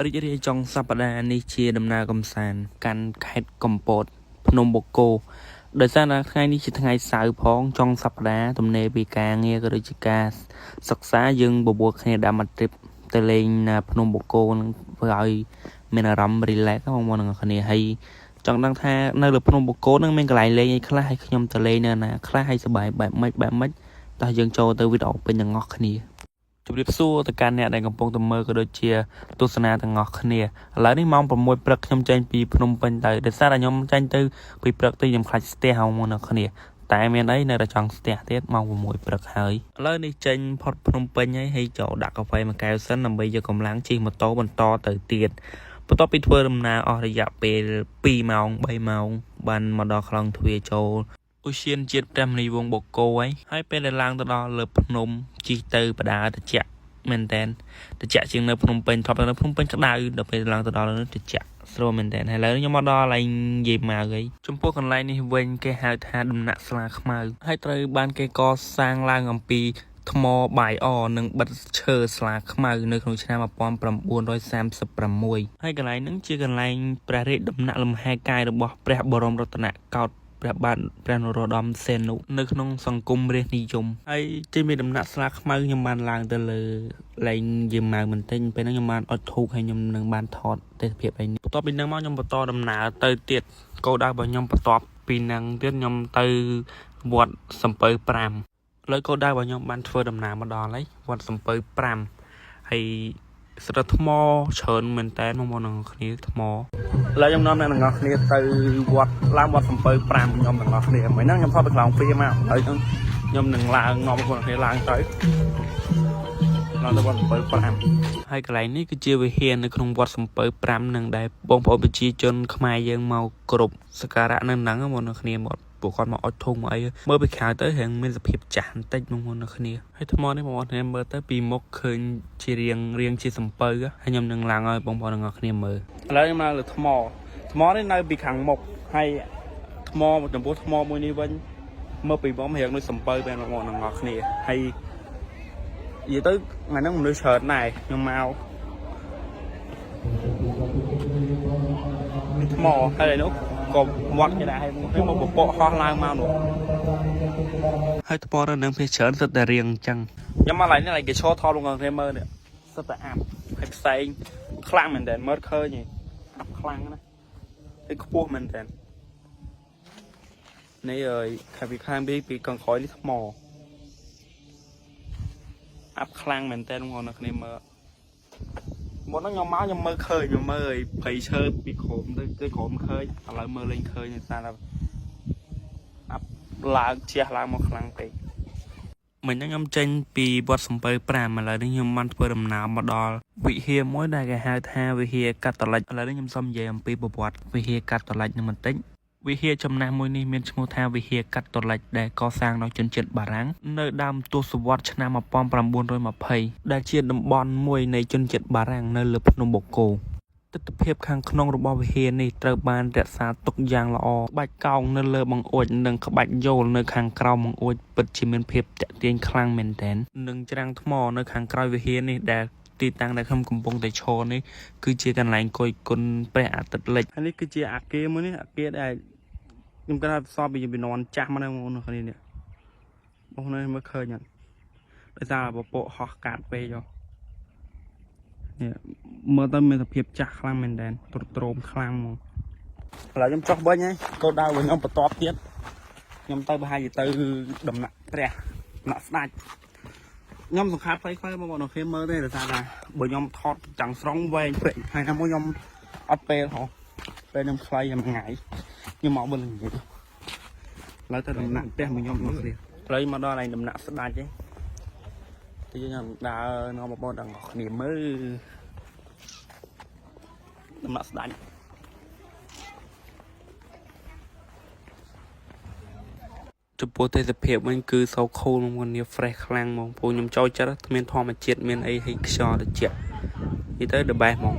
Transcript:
រីករាយចុងសប្តាហ៍នេះជាដំណើរកំសាន្តកាន់ខេត្តកំពតភ្នំបូកគោដោយសារតែថ្ងៃនេះជាថ្ងៃសៅរ៍ផងចុងសប្តាហ៍ទំនេរពីការងារក៏ដូចជាការសិក្សាយើងបបួលគ្នាដើរមកទ្រីបទៅលេងនៅភ្នំបូកគោនឹងធ្វើឲ្យមានអារម្មណ៍ relax បងប្អូនទាំងគ្នាហើយចង់ដឹងថានៅលើភ្នំបូកគោនឹងមានកន្លែងលេងអីខ្លះហើយខ្ញុំទៅលេងនៅណាខ្លះហើយសប្បាយបែបម៉េចតោះយើងចូលទៅវីដេអូពេញទាំងអស់គ្នាជម្រាបសួរទៅកាន់អ្នកដែលកំពុងតែមើលក៏ដូចជាទស្សនាទាំងអស់គ្នាឥឡូវនេះម៉ោង6ព្រឹកខ្ញុំចេញពីភ្នំពេញទៅដោយសារតែខ្ញុំចេញទៅពីព្រឹកទៅខ្ញុំខ្លាចស្ទះហ្នឹងអ្នកគ្នាតែមានអីនៅតែចង់ស្ទះទៀតម៉ោង6ព្រឹកហើយឥឡូវនេះចេញផុតភ្នំពេញហើយចូលដាក់កាហ្វេមួយកែវសិនដើម្បីយកកម្លាំងជិះម៉ូតូបន្តទៅទៀតបន្ទាប់ពីធ្វើដំណើរអស់រយៈពេល2ម៉ោង3ម៉ោងបានមកដល់ខ្លងទ្វារចូលឧស្សាហជាតិព្រះមុនីវង្សបូកគោហើយពេលដែលឡើងទៅដល់លើភ្នំជិះទៅបដាត្រជាក់មែនតែនត្រជាក់ជាងនៅភ្នំពេញថប់នៅភ្នំពេញក្តៅដល់ពេលឡើងទៅដល់នោះត្រជាក់ស្រួលមែនតែនហើយឥឡូវខ្ញុំមកដល់កន្លែងយាយម៉ៅហើយចំពោះកន្លែងនេះវិញគេហៅថាដំណាក់ស្លាខ្មៅហើយត្រូវបានគេកសាងឡើងអំពីថ្មបាយអនិងបិទឈើស្លាខ្មៅនៅក្នុងឆ្នាំ1936ហើយកន្លែងហ្នឹងជាកន្លែងព្រះរាជដំណាក់លំហែកាយរបស់ព្រះបរមរតនកោដ្ឋព្រះបាទព្រះនរោត្តមសីហនុនៅក្នុងសង្គមរាស្ត្រនិយមហើយជិះមានដំណាក់ស្លាខ្មៅខ្ញុំបានឡើងទៅលើលែងយាយម៉ៅបន្តិចពេលហ្នឹងខ្ញុំបានអត់ធូបហើយខ្ញុំនឹងបានថតទេសភាពឯនេះបន្ទាប់ពីហ្នឹងមកខ្ញុំបន្តដំណើរទៅទៀតគោលដៅរបស់ខ្ញុំបន្ទាប់ពីហ្នឹងទៀតខ្ញុំទៅវត្តសំពៅ5លើគោលដៅរបស់ខ្ញុំបានធ្វើដំណើរមកដល់ហើយវត្តសំពៅ5ហើយស្រុតថ្មច្រើនមែនតើមកនឹងគ្នាថ្មឥឡូវខ្ញុំនាំអ្នកទាំងអស់គ្នាទៅវត្តឡើងវត្តសំពៅ5ខ្ញុំទាំងអស់គ្នាមិញហ្នឹងខ្ញុំថតពីខ្លោង2មកហើយខ្ញុំនឹងឡើងនាំបងប្អូនគ្នាឡើងទៅវត្តសំពៅ5ហើយកន្លែងនេះគឺជាវិហារនៅក្នុងវត្តសំពៅ5នឹងដែលបងប្អូនប្រជាជនខ្មែរយើងមកគ្រប់សក្ការៈនៅហ្នឹងបងប្អូនគ្នាមកពួកគាត់មកអុជធុងមកអីមើលពីក្រៅទៅរៀងមានសភាពចាស់បន្តិចបងប្អូនគ្នាហើយថ្មនេះបងប្អូនគ្នាមើលទៅពីមុខឃើញជារៀងជាសំពៅហើយខ្ញុំនឹងឡើងឲ្យបងប្អូនទាំងអស់គ្នាមើលឥឡូវខ្ញុំឡើងលើថ្មនេះនៅពីខាងមុខហើយថ្មចំពោះថ្មមួយនេះវិញមើលពីមុខរៀងដូចសំពៅបែបបងប្អូនទាំងអស់គ្នាហើយនិយាយទៅថ្ងៃហ្នឹងមនុស្សច្រើនដែរខ្ញុំមកនេះថ្មហើយនោះក៏វត្តគេដែរហើយមកពពកហោះឡើងមកនោះហើយថ្មនៅនឹងភាគច្រើនសិតតែរៀងអញ្ចឹងខ្ញុំមកឡើងនេះគេឈរថតលោកគ្នាមើលនេះសិតតែអាប់ហើយផ្សេងខ្លាំងមែនតើមើលឃើញអាប់ខ្លាំងណាស់ហើយខ្ពស់មែនតើនេះអើយខាងពីកង្ក្រោយនេះថ្មអាប់ខ្លាំងមែនតើបងប្អូនគ្នាមើលមុនហ្នឹងខ្ញុំមកខ្ញុំមើលឃើញខ្ញុំមើលព្រៃឈើពីក្រោមទៅក្រោមឃើញឥឡូវមើលលេងឃើញតែអាប់ឡើងជះឡើងមកខ្លាំងពេកមិញហ្នឹងខ្ញុំចេញពីវត្តសំពៅ5ឥឡូវនេះខ្ញុំបានធ្វើដំណើរមកដល់វិហារមួយដែលគេហៅថាវិហារកាតូលិកឥឡូវនេះខ្ញុំសូមនិយាយអំពីប្រវត្តិវិហារកាតូលិកនឹងបន្តិចវិហារចំណាស់មួយនេះមានឈ្មោះថាវិហារកាតូលិកដែលកសាងដោយជនជាតិបារាំងនៅដើមទសវត្សរ៍ឆ្នាំ1920ដែលជាតំបន់មួយនៃជនជាតិបារាំងនៅលើភ្នំបូកគោទិដ្ឋភាពខាងក្នុងរបស់វិហារនេះត្រូវបានរក្សាទុកយ៉ាងល្អក្បាច់កោងនៅលើបង្អួចនិងក្បាច់យោលនៅខាងក្រោមបង្អួចពិតជាមានភាពទាក់ទាញខ្លាំងមែនទែននិងច្រាំងថ្មនៅខាងក្រោយវិហារនេះដែលទីតាំងដែលខ្ញុំកំពុងតែឈរនេះគឺជាកន្លែងគយគន់ព្រះអាទិត្យលិចហើយនេះគឺជាអាគារមួយនេះអាគារដែលខ្ញុំគិតថាសពពីជំនាន់ចាស់មកនៅបងប្អូនគ្នានេះបងប្អូនមើលឃើញអត់ដោយសារពពកហោះកាត់ពេកហ៎នេះមើលទៅមានសភាពចាស់ខ្លាំងមែនតើទ្រោមខ្លាំងហ្មងឥឡូវខ្ញុំចុះវិញហើយកោដៅវិញខ្ញុំបន្តទៀតខ្ញុំទៅប្រហែលជាទៅដំណាក់ព្រះដំណាក់ស្ដេចខ្ញុំសង្ខេបខ្លីៗបងប្អូនគ្នាមើលទេដោយសារថាបើខ្ញុំថតចាំងស្រង់វែងពេកហើយណាមួយខ្ញុំអត់ពេលហ៎ពេលខ្ញុំខ្លីមួយថ្ងៃខ្ញុំមកវិញនិយាយឡើយទៅដំណាក់ផ្ទះមកខ្ញុំមកគ្នាផ្លូវមកដល់ឯងដំណាក់ស្ដាច់ទេទីខ្ញុំដើរនាំបងប្អូនទាំងអស់គ្នាមើលដំណាក់ស្ដាច់ចំពោះទេសភាពវិញគឺសោខូលមកគ្នា fresh ខ្លាំងហ្មងព្រោះខ្ញុំចូលចិត្តមានធម្មជាតិមានអីឲ្យខ្យល់ត្រជាក់និយាយទៅ the best ហ្មង